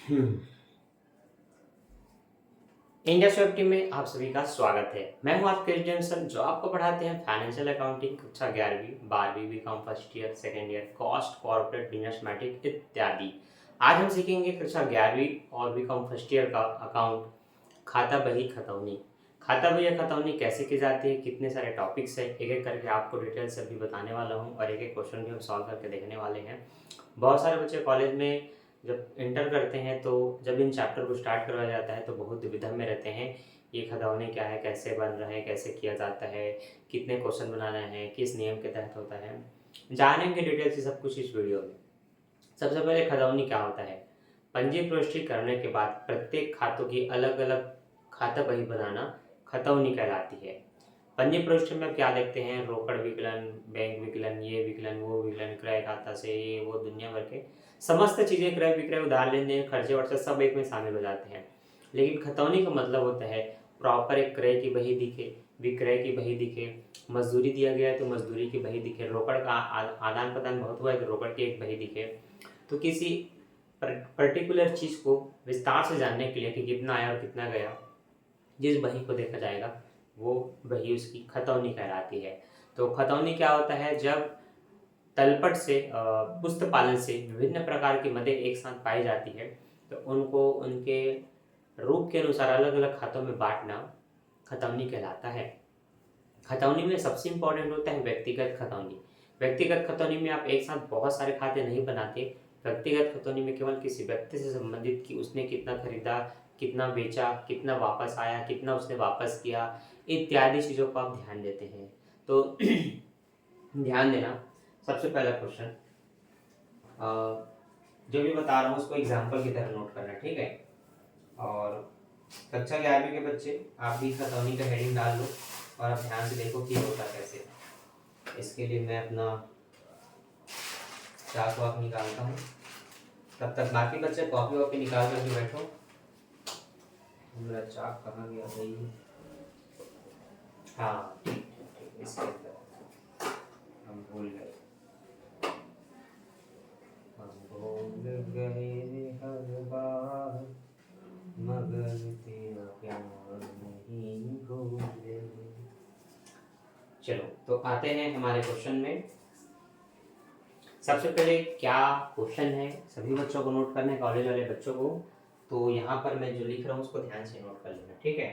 हम्म। India swab team में आप सभी का स्वागत है। मैं हूं आपके जॉनसन, जो आपको पढ़ाते हैं फाइनेंशियल अकाउंटिंग कक्षा 11वीं 12वीं BCom first year second year cost corporate न्यूमैटिक इत्यादि। आज हम सीखेंगे कक्षा 11वीं और बीकॉम फर्स्ट ईयर का अकाउंट खाता बही खतौनी। खाता बही या खतौनी कैसे की जाती है, कितने सारे टॉपिक्स है, एक एक करके आपको डिटेल से अभी बताने वाला हूँ और एक एक क्वेश्चन भी हम सॉल्व करके देखने वाले हैं। बहुत सारे बच्चे कॉलेज में जब इंटर करते हैं तो जब इन चैप्टर को स्टार्ट करवाया जाता है तो बहुत दुविधा में रहते हैं। ये खतौनी क्या है, कैसे बन रहा है, कैसे किया जाता है, कितने क्वेश्चन बनाना है, किस नियम के तहत होता है, जानेंगे डिटेल से सब कुछ इस वीडियो में। सबसे पहले खतौनी क्या होता है। पंजी प्रविष्टि करने के बाद प्रत्येक खातों की अलग अलग खाता बही बनाना खतौनी कहलाती है। पंजी प्रविष्टि में क्या देखते हैं, रोकड़ विकलन, बैंक विकलन, ये विकलन, वो विकलन, क्रय खाता से ये वो दुनिया भर के समस्त चीजें, क्रय विक्रय, उधार लेन देन, खर्चे वर्चे सब एक में शामिल हो जाते हैं। लेकिन खतौनी का मतलब होता है प्रॉपर एक क्रय की बही दिखे, विक्रय की बही दिखे, मजदूरी दिया गया है तो मजदूरी की बही दिखे, रोकड़ का आदान प्रदान बहुत हुआ है तो रोकड़ की एक बही दिखे। तो किसी पर्टिकुलर चीज को विस्तार से जानने के लिए कि कितना आया और कितना गया, जिस बही को देखा जाएगा वो बही उसकी खतौनी कहलाती है। तो खतौनी क्या होता है, जब तलपट से पुस्त पालन से विभिन्न प्रकार की मदें एक साथ पाई जाती है तो उनको उनके रूप के अनुसार अलग अलग खातों में बांटना खतौनी कहलाता है। खतौनी में सबसे इंपॉर्टेंट होता है व्यक्तिगत खतौनी। व्यक्तिगत खतौनी में आप एक साथ बहुत सारे खाते नहीं बनाते। व्यक्तिगत खतौनी में केवल किसी व्यक्ति से संबंधित कि उसने कितना खरीदा, कितना बेचा, कितना वापस आया, कितना उसने वापस किया, इत्यादि चीज़ों को आप ध्यान देते हैं। तो ध्यान देना। सबसे पहला क्वेश्चन जो भी बता रहा हूँ उसको एग्जाम्पल की तरह नोट करना, ठीक है। और कक्षा 11वीं के बच्चे आप भी खतौनी का हेडिंग डाल लो और आप ध्यान से देखो कि होता कैसे। इसके लिए मैं अपना चाक वाक निकालता हूँ, तब तक बाकी बच्चे कॉपी वॉपी निकाल करके बैठो। मेरा चाक कहाँ गया भाई? हाँ ठीक ठीक ठीक, इसके अंदर हम भूल गए, हम भूल गए हर बार मगर तेरा प्यार नहीं भूले। चलो तो आते हैं हमारे क्वेश्चन में। सबसे पहले क्या क्वेश्चन है सभी बच्चों को नोट करना है, कॉलेज वाले बच्चों को। तो यहाँ पर मैं जो लिख रहा हूँ उसको ध्यान से नोट कर लेना, ठीक है।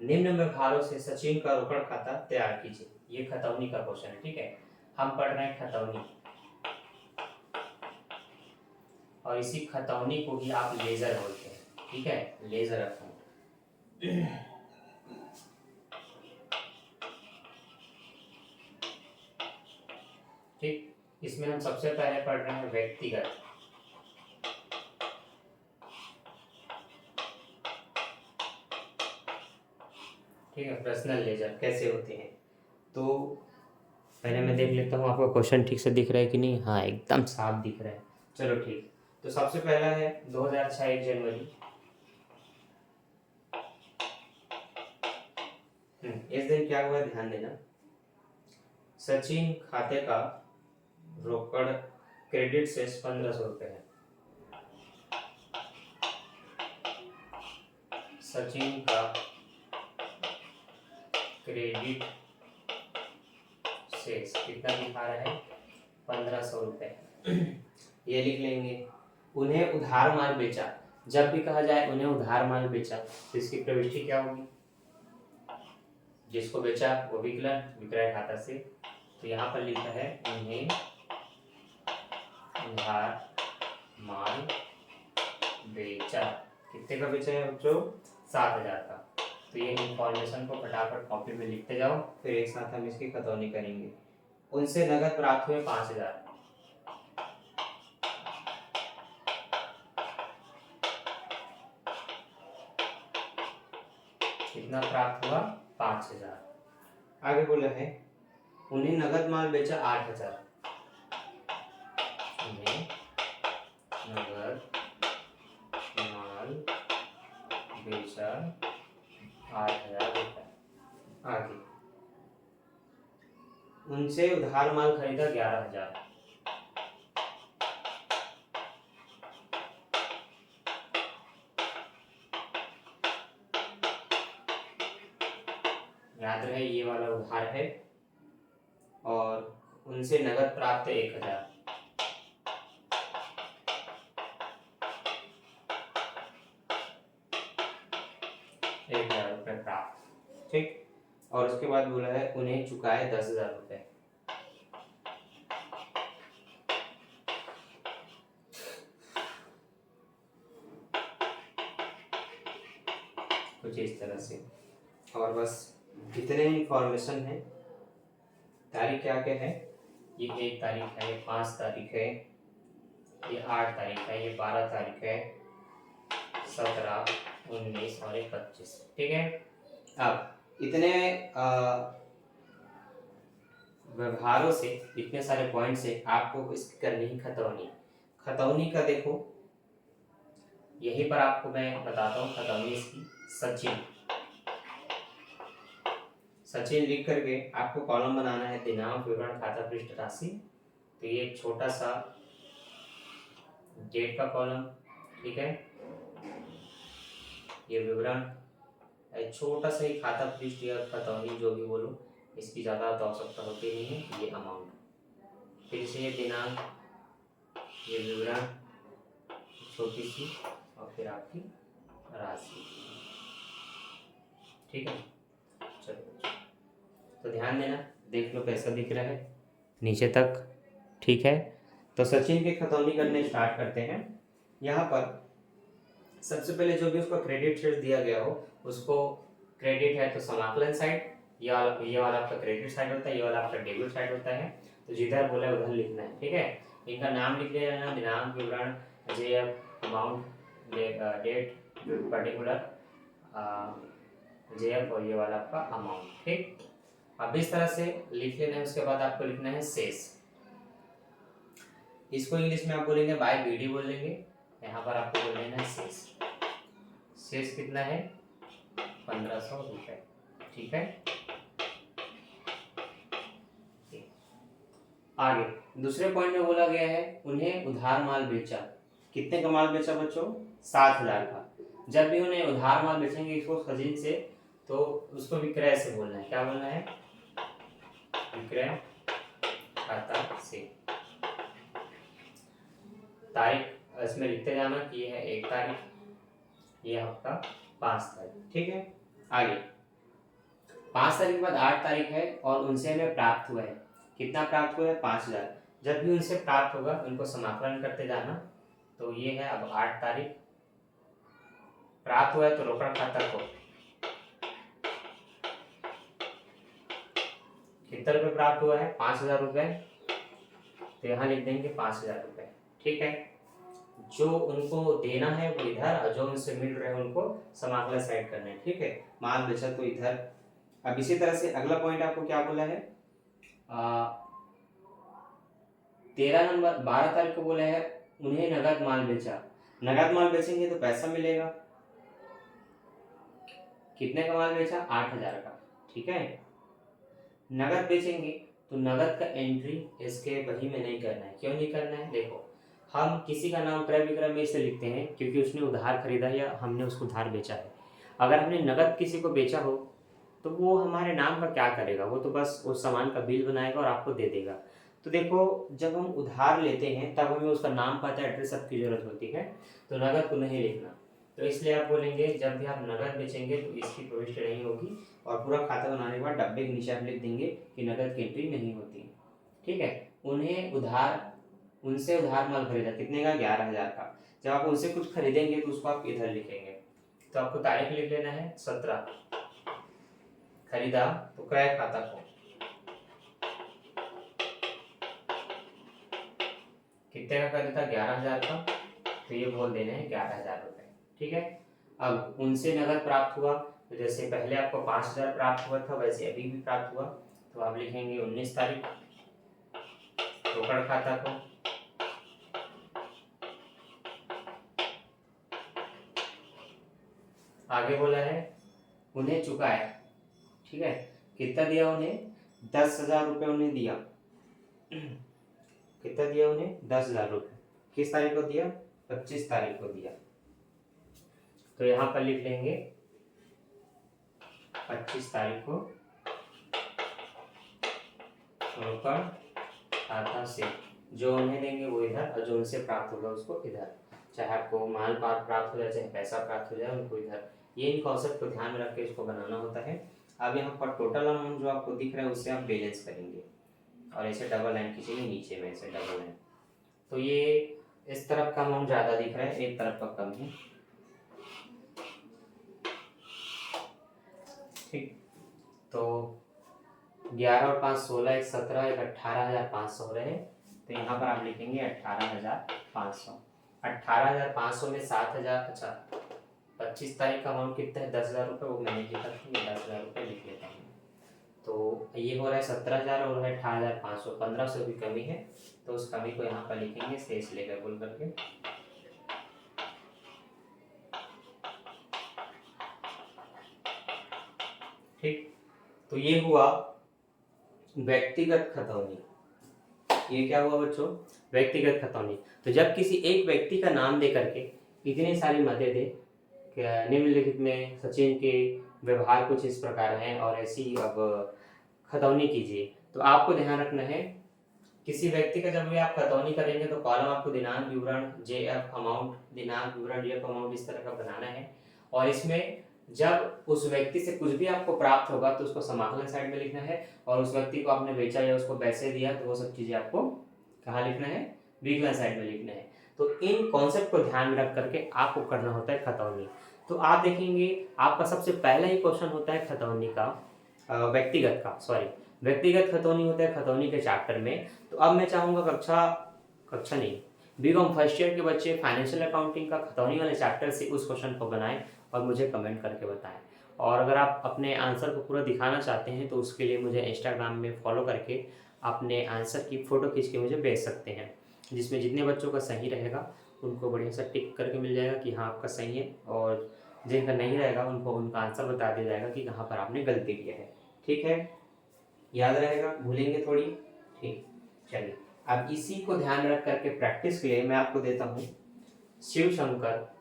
निम्न व्यवहारों से सचिन का रोकड़ खाता तैयार कीजिए। ये खतौनी का क्वेश्चन है, ठीक है। हम पढ़ रहे हैं खतौनी और इसी खतौनी को ही आप लेजर बोलते हैं, ठीक है, लेजर अकाउंट। ठीक, इसमें हम सबसे पहले पढ़ रहे हैं व्यक्तिगत। ठीक है, पर्सनल लेजर कैसे होते हैं। तो पहले मैं देख लेता हूँ आपको क्वेश्चन ठीक से दिख रहा है कि नहीं। हाँ एकदम साफ दिख रहा है। चलो ठीक, तो सबसे पहला है 2006 1 जनवरी। इस दिन क्या हुआ ध्यान देना। सचिन खाते का रोकड़ क्रेडिट से 1500 रुपये है। सचिन का क्रेडिट से कितना दिखा रहा है, 1500 रुपये। ये लिख लेंगे। उन्हें उधार माल बेचा, जब भी कहा जाए उन्हें उधार माल बेचा तो इसकी प्रविष्टि क्या होगी, जिसको बेचा वो विकलन, विक्रय खाता से। तो यहाँ पर लिखा है उन्हें उधार माल बेचा। कितने का बेचा है बच्चों, 7000 का। तो ये इंफॉर्मेशन को फटाफट कॉपी में लिखते जाओ, फिर एक साथ हम इसकी खतौनी करेंगे। उनसे नगद प्राप्त हुए 5000। कितना प्राप्त हुआ, 5000। आगे बोला है उन्हें नगद माल बेचा 8000। उन्हें नगद माल बेचा 8000 रुपये। आगे उनसे उधार माल खरीदा 11000। याद रहे ये वाला उधार है और उनसे नगद प्राप्त है 1000। 1000 रुपये प्राप्त, ठीक। और उसके बाद बोला है उन्हें चुकाए 10,000 रुपये। कुछ इस तरह से। और बस इतने इंफॉर्मेशन है। तारीख क्या क्या है, ये 1 तारीख है, ये 5 तारीख है, ये 8 तारीख है, ये 12 तारीख है, 17, 19 और ये 25, ठीक है। अब इतने व्यवहारों से, इतने सारे पॉइंट से आपको इसकी करनी ही खतौनी। खतौनी का देखो यहीं पर आपको मैं बताता हूँ खतौनी इसकी। सचिन, सचिन लिख करके आपको कॉलम बनाना है, दिनांक, विवरण, खाता, पृष्ठ, राशि। तो ये एक छोटा सा डेट का कॉलम, ठीक है। ये विवरण, छोटा सा ही खाता, पृष्ठ या खतौनी जो भी बोलो, इसकी ज़्यादा तो आवश्यकता होती नहीं है। ये अमाउंट, फिर से ये दिनांक, ये विवरण छोटी सी, और फिर आपकी राशि, ठीक है। चलो तो ध्यान देना, देख लो कैसा दिख रहा है नीचे तक, ठीक है। तो सचिन की खतौनी करने स्टार्ट करते हैं। यहाँ पर सबसे पहले जो भी उसको क्रेडिट शेयर दिया गया हो उसको, क्रेडिट है तो समाकलन साइड, ये वाला आपका क्रेडिट साइड होता है, ये वाला आपका डेबिट साइड होता है। तो जिधर बोला है उधर लिखना है, ठीक है। इनका नाम लिख देना, दिनांक, विवरण, JF, amount, date, particular, JF, और ये वाला आपका अमाउंट, ठीक। अब इस तरह से लिख लेना है। उसके बाद आपको लिखना है शेष। इसको इंग्लिश में आप बोलेंगे बाय बीडी बोलेंगे, यहाँ पर आपको बोल लेना है शेष। शेष कितना है, 1500 रुपये, ठीक है। आगे दूसरे पॉइंट में बोला गया है उन्हें उधार माल बेचा। कितने का माल बेचा बच्चों, 7,000 का। जब भी उन्हें उधार माल बेचेंगे इसको खजीन से, तो उसको विक्रय से बोलना है। क्या बोलना है, विक्रय खाता से। तारीख इसमें लिखते जाना कि यह है 1 तारीख, ये आपका 5 तारीख, ठीक है। आगे 5 तारीख के बाद 8 तारीख है और उनसे हमें प्राप्त हुआ है। कितना प्राप्त हुआ है, 5,000। जब भी उनसे प्राप्त होगा उनको समाकलन करते जाना। तो ये है अब 8 तारीख प्राप्त हुआ है, तो रोकड़ खाता को कितने रुपये प्राप्त हुआ है, 5,000 रुपये। तो यहाँ लिख देंगे 5,000 रुपये, ठीक है। जो उनको देना है वो इधर, और जो उनसे मिल रहे हैं उनको समाकलन साइड करना है, ठीक है। माल बेचा तो इधर। अब इसी तरह से अगला पॉइंट आपको क्या बोला है, 13 नंबर 12 तारीख को बोला है उन्हें नगद माल बेचा। नगद माल बेचेंगे तो पैसा मिलेगा। कितने का माल बेचा, 8,000 का, ठीक है। नगद बेचेंगे तो नगद का एंट्री इसके बही में नहीं करना है। क्यों नहीं करना है, देखो हम किसी का नाम क्रय विक्रय में इसे लिखते हैं क्योंकि उसने उधार खरीदा या हमने उसको उधार बेचा है। अगर हमने नगद किसी को बेचा हो तो वो हमारे नाम का क्या करेगा, वो तो बस उस सामान का बिल बनाएगा और आपको दे देगा। तो देखो जब हम उधार लेते हैं तब हमें उसका नाम, पता, एड्रेस सबकी जरूरत होती है। तो नगद को नहीं लिखना। तो इसलिए आप बोलेंगे जब भी आप नगद बेचेंगे तो इसकी प्रविष्टि नहीं होगी, और पूरा खाता बनाने के बाद डब्बे के नीचे आप लिख देंगे कि नगद की एंट्री नहीं होती, ठीक है। उनसे उधार माल खरीदा, कितने का, 11,000 का। जब आप उनसे कुछ खरीदेंगे तो उसको आप इधर लिखेंगे। तो आपको तारीख लिख लेना है 17, खरीदा तो क्रय खाता को कितने का खरीदा, 11,000 का। तो ये बोल देने हैं 11,000 रुपये, ठीक है। अब उनसे नगद प्राप्त हुआ, तो जैसे पहले आपको 5,000 प्राप्त हुआ था वैसे अभी भी प्राप्त हुआ। तो आप लिखेंगे 19 तारीख रोकड़ खाता को। आगे बोला है उन्हें चुकाया, ठीक है। कितना दिया उन्हें, 10,000 रुपये उन्हें दिया। कितना दिया उन्हें, 10,000 रुपये। किस तारीख को दिया, 25 तारीख को दिया। तो यहाँ पर लिख लेंगे 25 तारीख को रोकड़ खाता से जो उन्हें देंगे वो इधर, और जो उनसे प्राप्त होगा उसको इधर। चाहे आपको माल प्राप्त हो जाए, चाहे पैसा प्राप्त हो जाए, उनको इधर। ये इन कॉन्सेप्ट को ध्यान में रख के इसको बनाना होता है। अब यहाँ पर टोटल अमाउंट जो आपको दिख रहा है उससे आप बैलेंस करेंगे, और ऐसे डबल लाइन खींचेंगे नीचे में, ऐसे डबल लाइन। तो ये इस तरफ का अमाउंट ज़्यादा दिख रहा है, एक तरफ का कम है। ठीक, तो 11 और 5 16, एक 17, एक 18,500 रहे। तो यहाँ पर आप लिखेंगे 18,500। 18,500 में 7,000, अच्छा 25 तारीख का अमाउंट कितना है, 10,000 रुपये, वो मैंने लिखा था, ये 10,000 रुपये लिख लेता हूँ। तो ये हो रहा है 17,000 और है 18,500, 1500 की कमी है। तो उस कमी को यहाँ पर लिखेंगे शेष लेकर बोल करके। ठीक, तो ये हुआ व्यक्तिगत खतौनी। ये क्या हुआ बच्चों, व्यक्तिगत खतौनी। तो जब किसी एक व्यक्ति का नाम दे करके इतनी सारी मदद दे, निम्नलिखित में सचिन के व्यवहार कुछ इस प्रकार हैं और ऐसी अब खतौनी कीजिए। तो आपको ध्यान रखना है, किसी व्यक्ति का जब भी आप खतौनी करेंगे तो कॉलम आपको दिनांक विवरण जेएफ अमाउंट, दिनांक विवरण जेएफ अमाउंट इस तरह का बनाना है। और इसमें जब उस व्यक्ति से कुछ भी आपको प्राप्त होगा तो उसको समाकलन साइड में लिखना है, और उस व्यक्ति को आपने बेचा या उसको पैसे दिया तो वो सब चीजें आपको कहाँ लिखना है, विकलन साइड में लिखना है। तो इन कॉन्सेप्ट को ध्यान में रख करके आपको करना होता है खतौनी। तो आप देखेंगे आपका सबसे पहला ही क्वेश्चन होता है खतौनी का, व्यक्तिगत का, सॉरी व्यक्तिगत खतौनी होता है खतौनी के चैप्टर में। तो अब मैं चाहूँगा कक्षा नहीं, बीकॉम फर्स्ट ईयर के बच्चे फाइनेंशियल अकाउंटिंग का खतौनी वाले चैप्टर से उस क्वेश्चन को बनाएं और मुझे कमेंट करके बताएं। और अगर आप अपने आंसर को पूरा दिखाना चाहते हैं तो उसके लिए मुझे इंस्टाग्राम में फॉलो करके अपने आंसर की फ़ोटो खींच के मुझे भेज सकते हैं, जिसमें जितने बच्चों का सही रहेगा उनको बढ़िया सा टिक करके मिल जाएगा कि हाँ आपका सही है, और जिनका नहीं रहेगा उनको उनका आंसर बता दिया जाएगा कि कहाँ पर आपने गलती किया है। ठीक है, याद रहेगा, भूलेंगे थोड़ी। ठीक, चलिए अब इसी को ध्यान में रख करके प्रैक्टिस के लिए मैं आपको देता हूँ शिव शंकर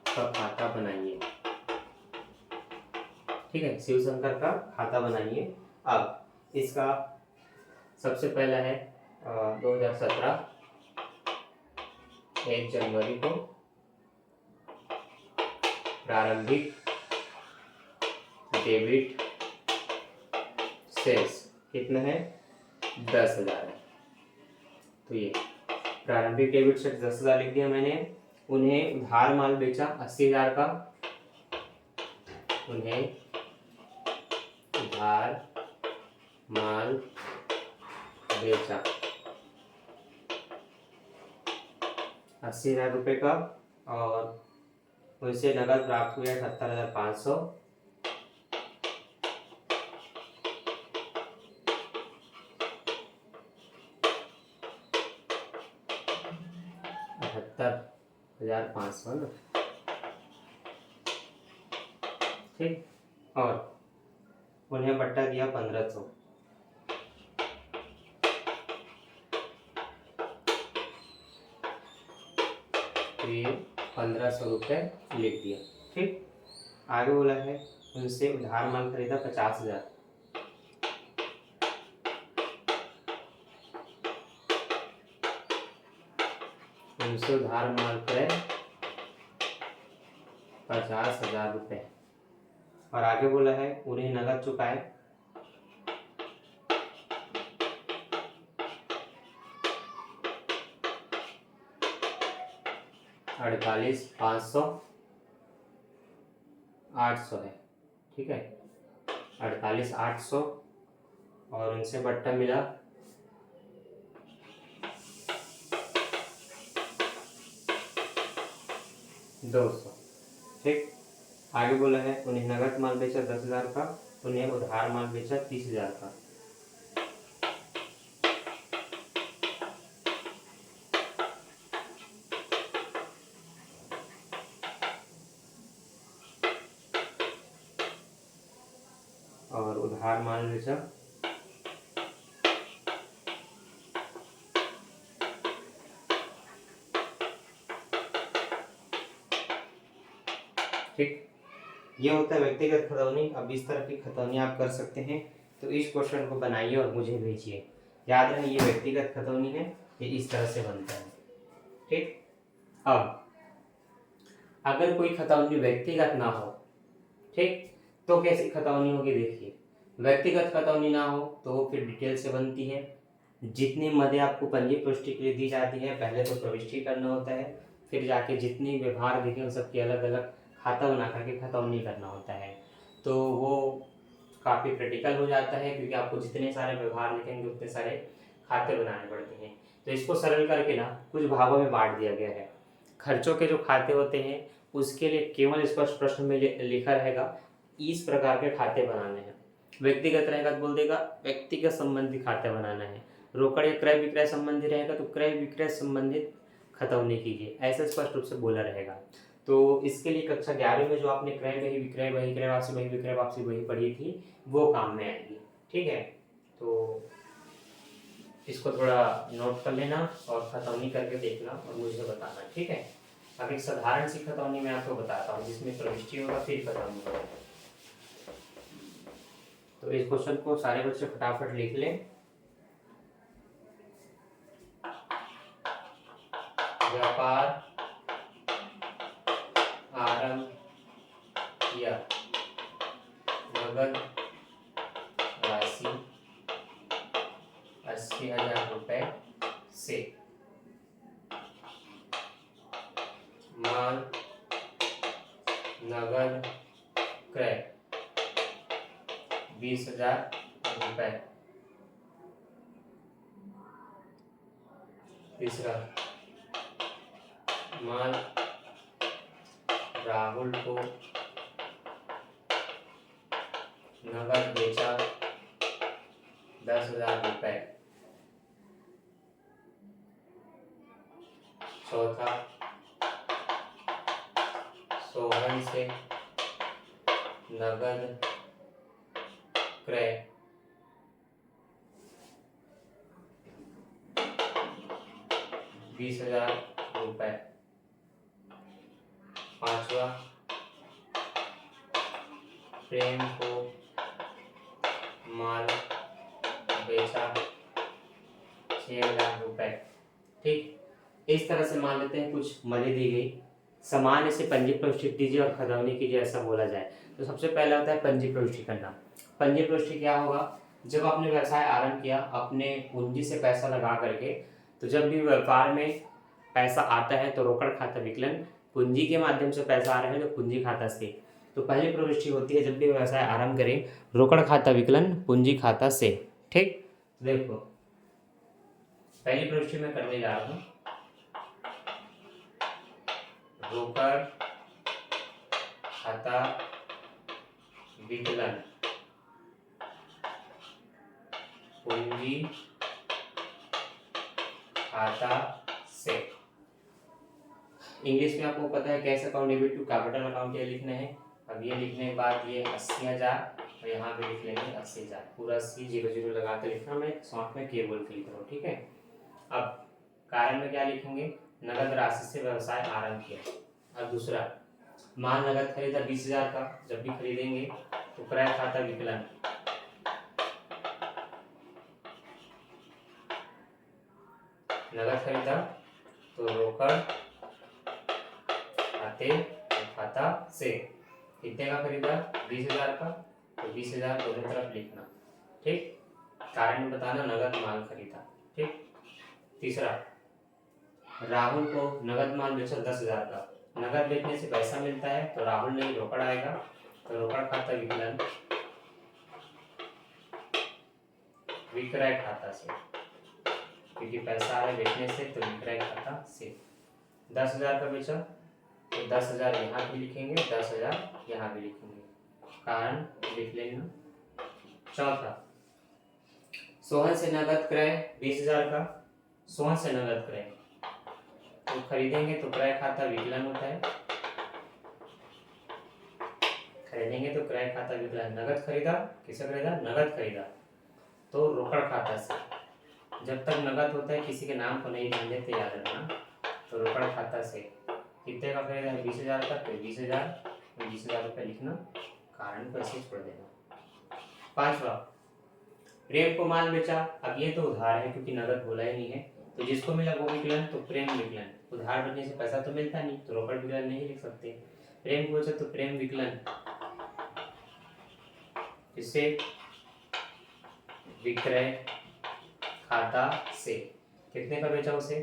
का खाता बनाइए। ठीक है, शिव शंकर का खाता बनाइए। अब इसका सबसे पहला है 2017 1 जनवरी को प्रारंभिक डेबिट शेष कितना है, 10,000 है। तो ये प्रारंभिक डेबिट शेष 10,000 लिख दिया मैंने। उन्हें उधार माल बेचा 80,000 का, उन्हें उधार माल बेचा 80,000 रुपये का, और उनसे नगद प्राप्त हुआ 78,500। ना, ठीक। और उन्हें बट्टा दिया 1500। तो ये 1500 रुपये लिख दिया। ठीक, आगे बोला है उनसे उधार माल खरीदा 50,000। उनसे उधार माल क्रय 50,000 रुपये। और आगे बोला है उन्हें नगद चुकाए 48,500, 800 है। ठीक है, 48,800, और उनसे बट्टा मिला 200। ठीक, आगे बोला है उन्हें नगद माल बेचा 10,000 का, उन्हें उधार माल बेचा 30,000 का। और उधार माल बेचा ठीक, ये होता है व्यक्तिगत खतौनी। अब इस तरह की खतौनी आप कर सकते हैं, तो इस क्वेश्चन को बनाइए और मुझे भेजिए। याद रहे ये व्यक्तिगत खतौनी है, ये इस तरह से बनता है। ठीक, अब अगर कोई खतौनी व्यक्तिगत ना हो, ठीक, तो कैसी खतौनी होगी देखिए। व्यक्तिगत खतौनी ना हो तो वो फिर डिटेल से बनती है। जितनी मदें आपको पंजी पुष्टि के लिए दी जाती है, पहले तो प्रविष्टि करना होता है, फिर जाके जितनी व्यवहार दिखे उन सबकी अलग अलग खाता बना करके खतौनी करना होता है। तो वो काफ़ी क्रिटिकल हो जाता है, क्योंकि आपको जितने सारे व्यवहार लिखेंगे उतने सारे खाते बनाने पड़ते हैं। तो इसको सरल करके ना कुछ भागों में बांट दिया गया है। खर्चों के जो खाते होते हैं उसके लिए केवल स्पष्ट प्रश्न में लिखा रहेगा इस प्रकार के खाते बनाने हैं। व्यक्तिगत रहेगा तो बोल देगा व्यक्तिगत संबंधी खाते बनाना है। रोकड़ या क्रय विक्रय संबंधी रहेगा तो क्रय विक्रय संबंधित खतौनी कीजिए, ऐसे स्पष्ट रूप से बोला रहेगा। तो इसके लिए कक्षा 11 में जो आपने क्रय बही विक्रय बही क्रय वापसी बही विक्रय वापसी बही पढ़ी थी वो काम में आएगी। ठीक है, तो इसको थोड़ा नोट कर लेना और खतौनी करके देखना और मुझे बताना। ठीक है, अब एक साधारण सी खतौनी मैं आपको बताता हूँ जिसमें प्रविष्टि होगा फिर खतौनी होगा। तो इस क्वेश्चन को सारे बच्चे फटाफट लिख लें। व्यापार आरंभ किया, नगद राशि 80,000 रुपए से, माल नगद क्रय 20,000 रुपए। तीसरा, माल राहुल को नगद बेचा 10,000 रुपए। चौथा, सोहन से नगद क्रय 20,000 रुपए। पांचवा, प्रेम को माल बेचा 6,000 रुपए। ठीक, इस तरह से मान लेते हैं कुछ मदे दी गई, समान इसे पंजी प्रविष्टि दीजिए और खतौनी कीजिए ऐसा बोला जाए। तो सबसे पहला होता है पंजी प्रविष्टि करना। पंजी प्रविष्टि क्या होगा, जब आपने व्यवसाय आरंभ किया अपने पूंजी से पैसा लगा करके, तो जब भी व्यापार में पैसा आता है तो रोकड़ खाता विकलन, पूंजी के माध्यम से पैसा आ रहा है तो पूंजी खाता से। तो पहली प्रविष्टि होती है जब भी व्यवसाय आरंभ करें, रोकड़ खाता विकलन पूंजी खाता से। ठीक, देखो पहली प्रविष्टि में करने जा रहा हूँ, रोकड़ खाता विकलन पूंजी खाता से। इंग्लिश में आपको पता है cash account debit to capital account ये लिखना है। अब ये लिखने के बाद ये 80,000 और यहाँ पे लिख लेंगे 80,000, पूरा 80 0 लगा के लिखना, मैं शॉर्ट में के बोल के लिख रहा हूँ। ठीक है, अब कारण में क्या लिखेंगे, नगद राशि से व्यवसाय आरंभ किया। अब दूसरा, माल नगद खरीदा 20,000 का, जब भी खरीदेंगे तो क्रय खाता विकलन नगद खरीदा तो रोकड़ खाते खाता से, कितने का खरीदा 20,000 का, तो 20,000 दोनों तरफ लिखना। ठीक, कारण बताना नगद माल खरीदा। ठीक, तीसरा, राहुल को नगद माल बेचा 10,000 का, नगद बेचने से पैसा मिलता है तो राहुल नहीं रोकड़ आएगा, तो रोकड़ खाता विकलन विक्रय खाता से, क्योंकि पैसा आ रहा है बेचने से तो विक्रय खाता से। 10,000 का बेचा तो 10,000 यहाँ भी लिखेंगे, 10,000 यहाँ भी लिखेंगे, कारण लिख लेना। चौथा, सोहन से नगद क्रय 20,000 का, सोहन से नगद क्रय तो खरीदेंगे तो क्रय खाता विकलन होता है, खरीदेंगे तो क्रय खाता विकलन, नगद खरीदा, किसे खरीदा, नगद खरीदा तो रोकड़ खाता से। जब तक नगद होता है किसी के नाम को नहीं ध्यान याद रखना, तो रोकड़ खाता से कितने का खरीदा है 20,000 का, तो 20,000 तो 20,000 रुपये लिखना, कारण को ऐसे छोड़ देना। 5वां, प्रेम को माल बेचा। अब ये तो उधार है क्योंकि नगद बोला ही नहीं है, तो जिसको मिला वो विकलन, तो प्रेम विकलन। उधार बनने से पैसा तो मिलता नहीं, तो रोकड़ विकलन नहीं लिख सकते। प्रेम को बेचा तो प्रेम विकलन, इससे विक्रय खाता से। कितने का बेचा उसे?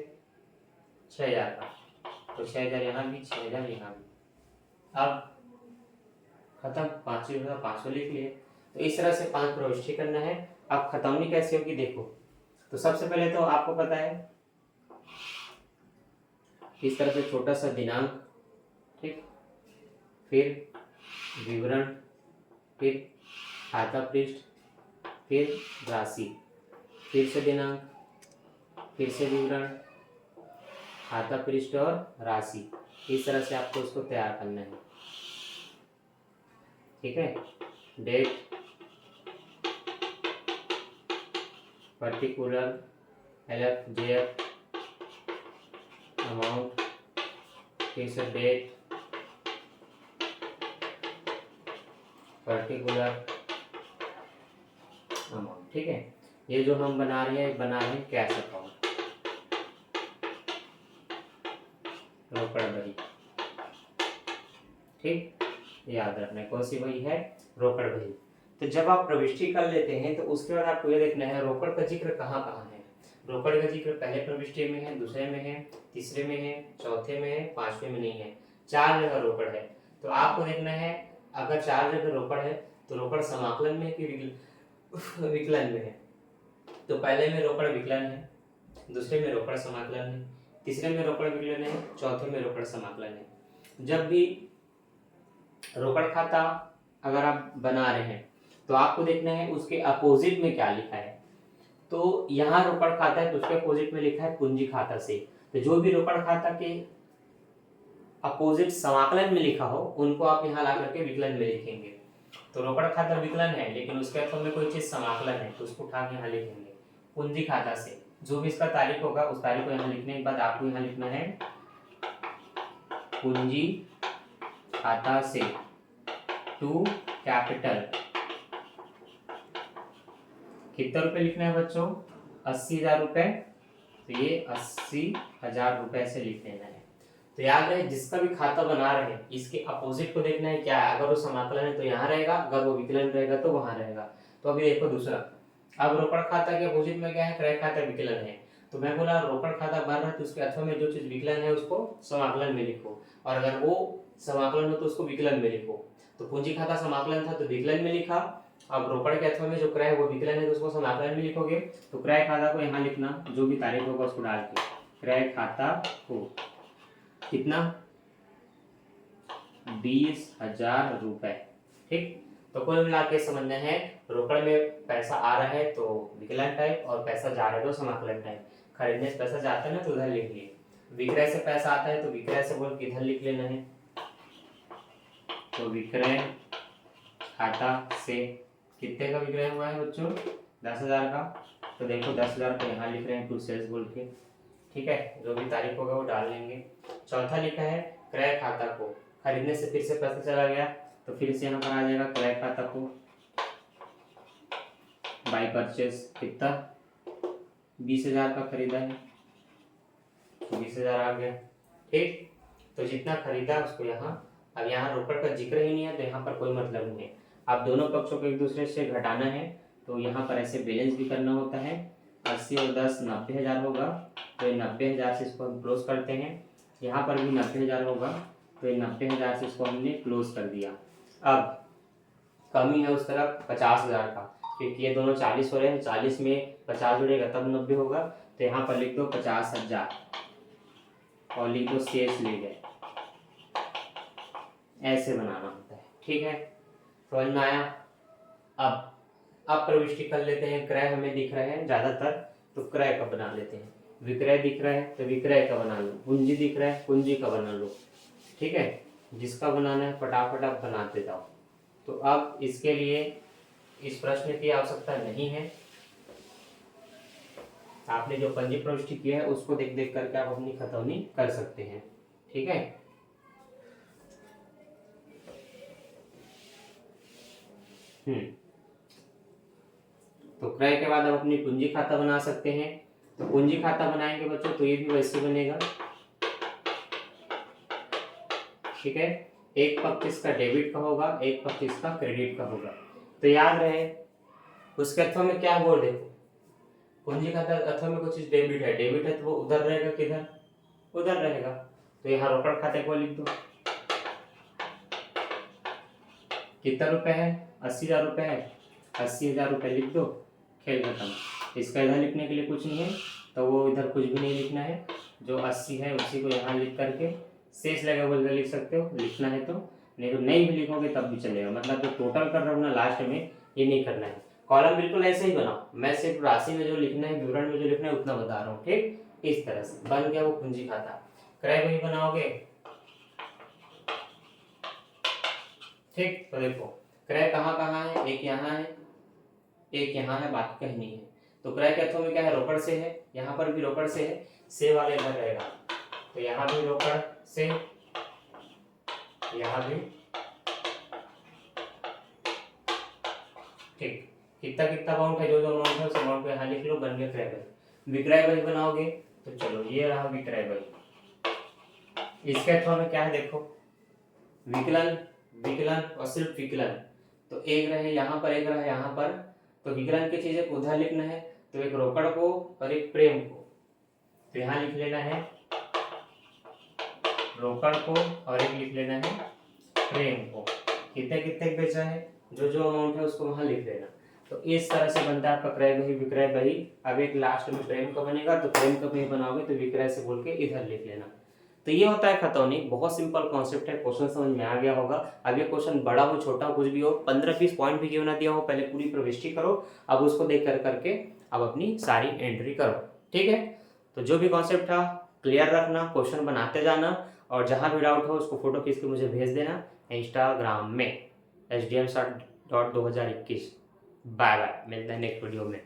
6,000 का, तो 6,000 यहाँ भी, 6,000 यहाँ भी। अब खत्म, 500 लिख लिए। तो इस तरह से 5 प्रविष्टि करना है। अब खतौनी कैसे होगी देखो। तो सबसे पहले तो आपको पता है इस तरह से छोटा सा दिनांक, ठीक, फिर विवरण, फिर खाता पृष्ठ, फिर राशि, फिर से दिनांक, फिर से विवरण, खाता पृष्ठ और राशि। इस तरह से आपको इसको तैयार करना है, ठीक है। Date, particular, LF JF, amount, फिर से डेट, पर्टिकुलर, अमाउंट, ठीक है। ये जो हम बना रहे हैं कैश अकाउंट, रोकड़ बही, ठीक, याद रखना है कौन सी बही है, रोकड़ बही। तो जब आप प्रविष्टि कर लेते हैं तो उसके बाद आपको ये देखना है रोकड़ का जिक्र कहाँ कहाँ है। रोकड़ का जिक्र पहले प्रविष्टि में है, दूसरे में है, तीसरे में है, चौथे में है, 5वें में नहीं है। 4 जगह रोकड़ है। तो आपको देखना है अगर 4 जगह रोकड़ है तो रोकड़ समाकलन में कि विकलन में है। तो पहले में रोकड़ विकलन है, दूसरे में रोकड़ समाकलन है, तीसरे में रोकड़ विकलन है, चौथे में रोकड़ समाकलन है। जब भी रोकड़ खाता अगर आप बना रहे हैं तो आपको देखना है उसके अपोजिट में क्या लिखा है। तो यहाँ रोकड़ खाता है तो उसके अपोजिट में लिखा है पूंजी खाता से। तो जो भी रोकड़ खाता के अपोजिट समाकलन में लिखा हो उनको आप यहाँ ला करके विकलन में लिखेंगे। तो रोकड़ खाता विकलन है लेकिन उसके अर्थों में कोई चीज समाकलन है तो उसको उठा के यहाँ लिखेंगे पूंजी खाता से। जो भी इसका तारीख होगा उस तारीख को यहाँ लिखने के बाद आपको यहाँ लिखना है पूंजी खाता से टू कैपिटल। कितना रुपए लिखना है बच्चों? 80,000 रुपए। तो ये 80,000 रुपए से लिख देना है। तो याद रहे जिसका भी खाता बना रहे हैं इसके अपोजिट को देखना है क्या है। अगर वो समाकलन है तो यहाँ रहेगा, अगर वो विकलन रहेगा तो वहां रहेगा। तो अभी देखो दूसरा, अब रोकड़ खाता के अपोजिट में क्या है? क्रय खाता विकलन है। तो मैं बोला रोकड़ खाता बन रहा है तो उसके अथवा में जो चीज विकलन है उसको समाकलन में लिखो, और अगर वो समाकलन हो तो उसको विकलन में लिखो। तो पूंजी खाता समाकलन था तो विकलन में लिखा। अब रोकड़ के अथवा में जो क्रय है वो विकलन है तो उसको समाकलन में लिखोगे। तो क्रय खाता को यहाँ लिखना, जो भी तारीख होगा उसको डाल के क्रय खाता को कितना? 20,000 रुपए। ठीक, तो कुल मिला के समझना है रोकड़ में पैसा आ रहा है तो विकलन टाइप, और पैसा जा रहा है तो समाकलन टाइप। खरीदने से पैसा जाता है ना तो उधर लिख लिए, विक्रय से पैसा आता है तो विक्रय से बोल के इधर लिख लेना है। तो विक्रय खाता से कितने का विक्रय हुआ है बच्चों? 10,000 का। तो देखो 10,000 को यहाँ लिख रहे हैं टू सेल्स बोल के। ठीक है, जो भी तारीख होगा वो डाल लेंगे। चौथा लिखा है क्रय खाता को, खरीदने से फिर से पैसा चला गया तो फिर से यहाँ पर आ जाएगा क्रय खाता को बाई परचेस। कितना? 20,000 का खरीदा है, 20,000 आ गया। ठीक, तो जितना खरीदा उसको यहाँ, अब यहाँ रोकड़ का जिक्र ही नहीं है तो यहाँ पर कोई मतलब नहीं है। आप दोनों पक्षों को एक दूसरे से घटाना है तो यहाँ पर ऐसे बैलेंस भी करना होता है। 80 और 10 90,000 होगा, तो ये 90,000 से इसको हम क्लोज करते हैं। यहाँ पर भी 90,000 होगा तो ये 90,000 से इसको हमने क्लोज कर दिया। अब कमी है उस तरफ 50,000 का, क्योंकि ये दोनों 40 हो रहे हैं, 40 में 50 जुड़ेगा तब 90 होगा। तो यहाँ पर लिख दो 50,000 और लिख दो शेष ले गए। ऐसे बनाना होता है। ठीक है, समझ में आया? अब प्रविष्टि कर लेते हैं। क्रय हमें दिख रहे हैं ज्यादातर तो क्रय का बना लेते हैं। विक्रय दिख रहा है तो विक्रय का बना लो। पूंजी दिख रहा है पूंजी का बना लो। ठीक है, जिसका बनाना है फटाफट आप बनाते जाओ। तो अब इसके लिए इस प्रश्न की आवश्यकता नहीं है। आपने जो पंजी प्रविष्टि किया है उसको देख देख करके आप अपनी खतौनी कर सकते हैं। ठीक है, तो क्रय के बाद हम अपनी पूंजी खाता बना सकते हैं। तो पूंजी खाता बनाएंगे बच्चों तो ये भी वैसे बनेगा, ठीक है। एक पक्ष इसका डेबिट का होगा, एक पक्ष इसका क्रेडिट का होगा। तो याद रहे उसके अर्थों में क्या बोल देखो, पूंजी खाता अर्थों में कुछ डेबिट है तो वो उधर रहेगा, किधर, उधर रहेगा। तो यहाँ रोकड़ खाते को लिख दो, कितना रुपए है, 80,000 रुपए है, 80,000 रुपए लिख दो, खेल खत्म। इसका इधर लिखने के लिए कुछ नहीं है तो वो इधर कुछ भी नहीं लिखना है, जो 80 है उसी को यहाँ लिख करके शेष लगा बोल लिख सकते हो, लिखना है तो, नहीं तो नहीं भी लिखोगे तब भी चलेगा। मतलब जो टोटल कर रहा हूँ ना लास्ट में, ये नहीं करना है। कॉलम बिल्कुल ऐसे ही बनाओ, मैं सिर्फ राशि में जो लिखना है, विवरण में जो लिखना है उतना बता रहा हूँ, ठीक। इस तरह से बन गया वो पूंजी खाता। क्रय बही बनाओगे, ठीक। तो देखो क्रय कहाँ कहाँ है, एक यहाँ है, एक यहाँ है, बाकी कहीं नहीं है। तो क्रय के अर्थों में क्या है, रोकड़ से है, यहाँ पर भी रोकड़ से है, से वाले इधर रहेगा, तो यहाँ भी रोकड़ से, यहाँ भी, ठीक। कितना कितना अमाउंट है, जो जो अमाउंट है उस अमाउंट को यहाँ लिख लो, बन गया क्रय बही। विक्रय बही बनाओगे तो चलो ये रहा विक्रय बही। इसके अर्थों में क्या है देखो, विकलन, विकलन और सिर्फ विकलन। तो एक रहे यहाँ पर, एक रहे यहाँ पर, तो विकलन की चीजें को उधर लिखना है, तो एक रोकड़ को और एक प्रेम को, तो यहाँ लिख लेना है रोकड़ को और एक लिख लेना है प्रेम को। कितने कितने बेचा है, जो जो अमाउंट है उसको वहां लिख लेना। तो इस तरह से बनता है आपका क्रय बही, विक्रय बही। अब एक लास्ट में प्रेम का बनेगा, तो प्रेम का बही बनाओगे तो विक्रय से बोल के इधर लिख लेना। तो ये होता है खतौनी, बहुत सिंपल कॉन्सेप्ट है। क्वेश्चन समझ में आ गया होगा। अब ये क्वेश्चन बड़ा हो छोटा हो कुछ भी हो, 15-20 पॉइंट भी क्यों ना दिया हो, पहले पूरी प्रविष्टि करो, अब उसको देख कर करके अब अपनी सारी एंट्री करो, ठीक है। तो जो भी कॉन्सेप्ट था क्लियर रखना, क्वेश्चन बनाते जाना, और जहाँ भी डाउट हो उसको फोटो खींच के मुझे भेज देना इंस्टाग्राम में SDM2021। बाय बाय, मिलते हैं नेक्स्ट वीडियो में।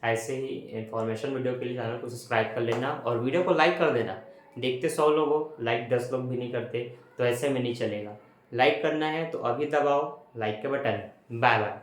ऐसे ही इन्फॉर्मेशन वीडियो के लिए चैनल को सब्सक्राइब कर लेना और वीडियो को लाइक कर देना। देखते 100 लोग हो, लाइक 10 लोग भी नहीं करते, तो ऐसे में नहीं चलेगा। लाइक करना है तो अभी दबाओ लाइक के बटन। Bye bye.